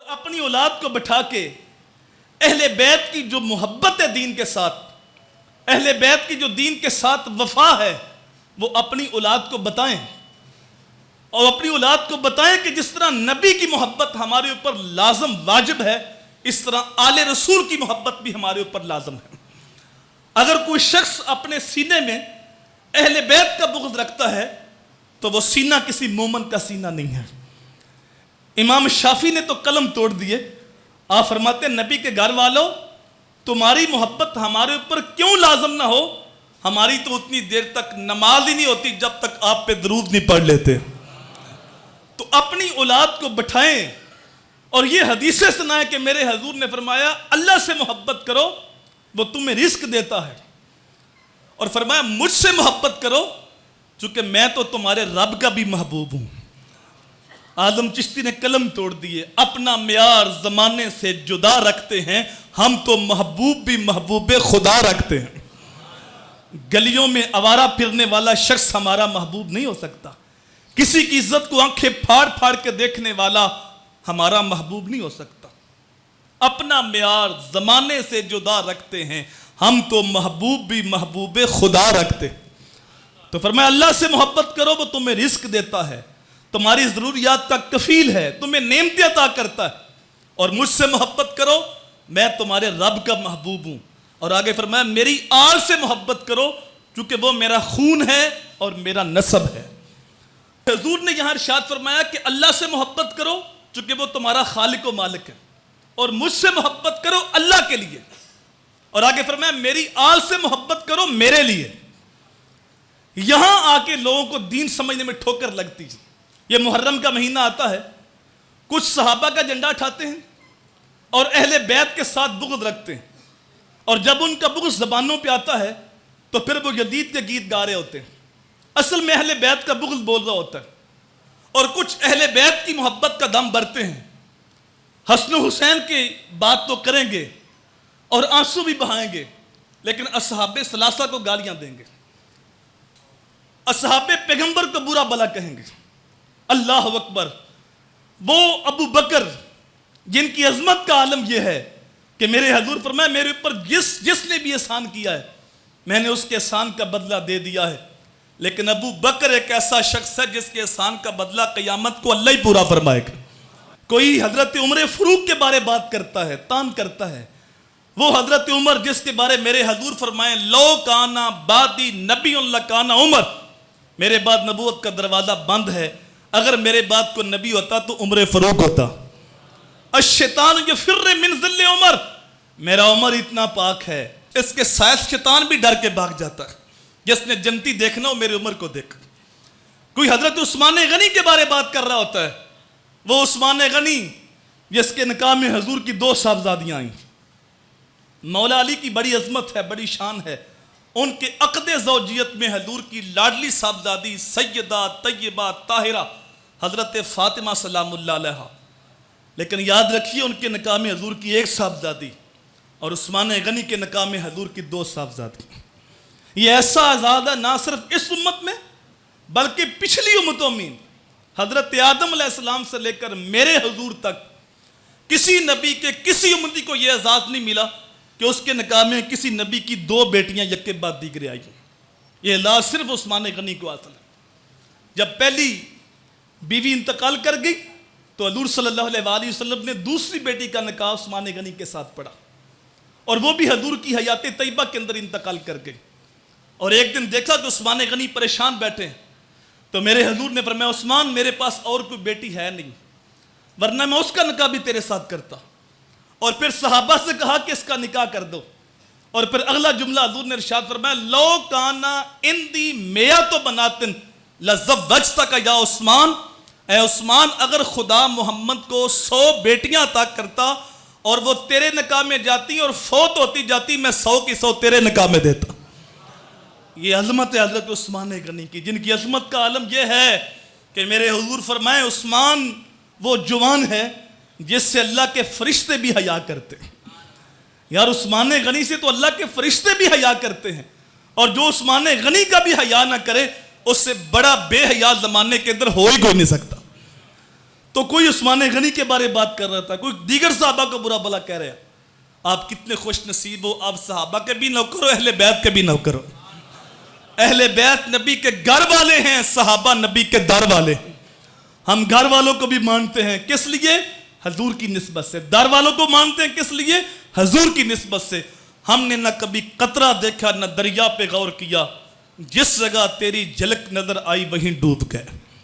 اپنی اولاد کو بٹھا کے اہل بیت کی جو محبت ہے دین کے ساتھ، اہل بیت کی جو دین کے ساتھ وفا ہے، وہ اپنی اولاد کو بتائیں، اور اپنی اولاد کو بتائیں کہ جس طرح نبی کی محبت ہمارے اوپر لازم واجب ہے، اس طرح آل رسول کی محبت بھی ہمارے اوپر لازم ہے۔ اگر کوئی شخص اپنے سینے میں اہل بیت کا بغض رکھتا ہے تو وہ سینہ کسی مومن کا سینہ نہیں ہے۔ امام شافعی نے تو قلم توڑ دیے، آپ فرماتے ہیں نبی کے گھر والوں تمہاری محبت ہمارے اوپر کیوں لازم نہ ہو، ہماری تو اتنی دیر تک نماز ہی نہیں ہوتی جب تک آپ پہ درود نہیں پڑھ لیتے۔ تو اپنی اولاد کو بٹھائیں اور یہ حدیثیں سنائیں کہ میرے حضور نے فرمایا اللہ سے محبت کرو وہ تمہیں رزق دیتا ہے، اور فرمایا مجھ سے محبت کرو چونکہ میں تو تمہارے رب کا بھی محبوب ہوں۔ اعظم چشتی نے قلم توڑ دیے، اپنا معیار زمانے سے جدا رکھتے ہیں، ہم تو محبوب بھی محبوب خدا رکھتے ہیں۔ گلیوں میں آوارہ پھرنے والا شخص ہمارا محبوب نہیں ہو سکتا، کسی کی عزت کو آنکھیں پھاڑ پھاڑ کے دیکھنے والا ہمارا محبوب نہیں ہو سکتا۔ اپنا معیار زمانے سے جدا رکھتے ہیں، ہم تو محبوب بھی محبوب خدا رکھتے ہیں۔ تو فرمایا اللہ سے محبت کرو وہ تمہیں رزق دیتا ہے، تمہاری ضروریات کا کفیل ہے، تمہیں نعمتیں عطا کرتا ہے، اور مجھ سے محبت کرو میں تمہارے رب کا محبوب ہوں۔ اور آگے فرمایا میری آل سے محبت کرو کیونکہ وہ میرا خون ہے اور میرا نسب ہے۔ حضور نے یہاں ارشاد فرمایا کہ اللہ سے محبت کرو چونکہ وہ تمہارا خالق و مالک ہے، اور مجھ سے محبت کرو اللہ کے لیے، اور آگے فرمایا میری آل سے محبت کرو میرے لیے۔ یہاں آ کے لوگوں کو دین سمجھنے میں ٹھوکر لگتی ہے۔ یہ محرم کا مہینہ آتا ہے، کچھ صحابہ کا جھنڈا اٹھاتے ہیں اور اہل بیت کے ساتھ بغض رکھتے ہیں، اور جب ان کا بغض زبانوں پہ آتا ہے تو پھر وہ یزید کے گیت گا رہے ہوتے ہیں، اصل میں اہل بیت کا بغض بول رہا ہوتا ہے، اور کچھ اہل بیت کی محبت کا دم بھرتے ہیں، حسن و حسین کی بات تو کریں گے اور آنسو بھی بہائیں گے، لیکن اصحاب ثلاثہ کو گالیاں دیں گے، اصحاب پیغمبر کو برا بھلا کہیں گے۔ اللہ اکبر، وہ ابو بکر جن کی عظمت کا عالم یہ ہے کہ میرے حضور فرمایا میرے اوپر جس نے بھی احسان کیا ہے میں نے اس کے احسان کا بدلہ دے دیا ہے، لیکن ابو بکر ایک ایسا شخص ہے جس کے احسان کا بدلہ قیامت کو اللہ ہی پورا فرمائے گا۔ کوئی حضرت عمر فاروق کے بارے بات کرتا ہے، تان کرتا ہے، وہ حضرت عمر جس کے بارے میرے حضور فرمائے لو کانا بعدی نبی لکانا عمر، میرے بعد نبوت کا دروازہ بند ہے، اگر میرے بعد کو نبی ہوتا تو عمر فاروق ہوتا۔ الشیطان یفر من ظل عمر، میرا عمر اتنا پاک ہے اس کے سائز شیطان بھی ڈر کے بھاگ جاتا ہے، جس نے جنتی دیکھنا ہو میرے عمر کو دیکھ۔ کوئی حضرت عثمان غنی کے بارے بات کر رہا ہوتا ہے، وہ عثمان غنی جس کے نکاح میں حضور کی 2 صاحبزادیاں آئیں، مولا علی کی بڑی عظمت ہے، بڑی شان ہے، ان کے عقد زوجیت میں حضور کی لاڈلی صاحبزادی سیدہ طیبہ طاہرہ حضرت فاطمہ سلام اللہ علیہا، لیکن یاد رکھیے ان کے نکاح میں حضور کی 1 صاحبزادی اور عثمان غنی کے نکاح میں حضور کی 2 صاحبزادی۔ یہ ایسا آزاد ہے نہ صرف اس امت میں بلکہ پچھلی امتوں میں، حضرت آدم علیہ السلام سے لے کر میرے حضور تک کسی نبی کے کسی امتی کو یہ اعزاز نہیں ملا کہ اس کے نکاح میں کسی نبی کی 2 بیٹیاں یک کے بعد دیگرے آئی ہیں۔ یہ اعزاز صرف عثمان غنی کو حاصل ہے۔ جب پہلی بیوی انتقال کر گئی تو حضور صلی اللہ علیہ وآلہ وسلم نے دوسری بیٹی کا نکاح عثمان غنی کے ساتھ پڑھا، اور وہ بھی حضور کی حیات طیبہ کے اندر انتقال کر گئی، اور ایک دن دیکھا کہ عثمان غنی پریشان بیٹھے ہیں، تو میرے حضور نے فرمایا عثمان میرے پاس اور کوئی بیٹی ہے نہیں ورنہ میں اس کا نکاح بھی تیرے ساتھ کرتا، اور پھر صحابہ سے کہا کہ اس کا نکاح کر دو، اور پھر اگلا جملہ حضور نے ارشاد فرمایا لو کانا اندی میات بناتن لزوجتک یا عثمان، اے عثمان اگر خدا محمد کو 100 بیٹیاں عطا کرتا اور وہ تیرے نکاح میں جاتی اور فوت ہوتی جاتی میں 100 کی 100 تیرے نکاح میں دیتا۔ یہ عظمت ہے حضرت عثمان غنی کی، جن کی عظمت کا عالم یہ ہے کہ میرے حضور فرمائے عثمان وہ جوان ہے جس سے اللہ کے فرشتے بھی حیا کرتے ہیں۔ یار عثمان غنی سے تو اللہ کے فرشتے بھی حیا کرتے ہیں، اور جو عثمان غنی کا بھی حیا نہ کرے اس سے بڑا بے حیا زمانے کے اندر ہو ہی کوئی نہیں سکتا۔ تو کوئی عثمان غنی کے بارے بات کر رہا تھا, کوئی دیگر صحابہ کو برا بلا کہہ رہے ہیں. آپ کتنے خوش نصیب ہو, آپ صحابہ کے بھی نوکر ہو, اہل بیت کے بھی نوکر ہو. اہل بیت نبی کے گھر والے ہیں, صحابہ نبی کے در والے. ہم گھر والوں کو بھی مانتے ہیں, کس لیے؟ حضور کی نسبت سے. در والوں کو مانتے ہیں کس لیے؟ حضور کی نسبت سے. ہم نے نہ کبھی قطرہ دیکھا, نہ دریا پہ غور کیا, جس جگہ تیری جھلک نظر آئی وہیں ڈوب گئے.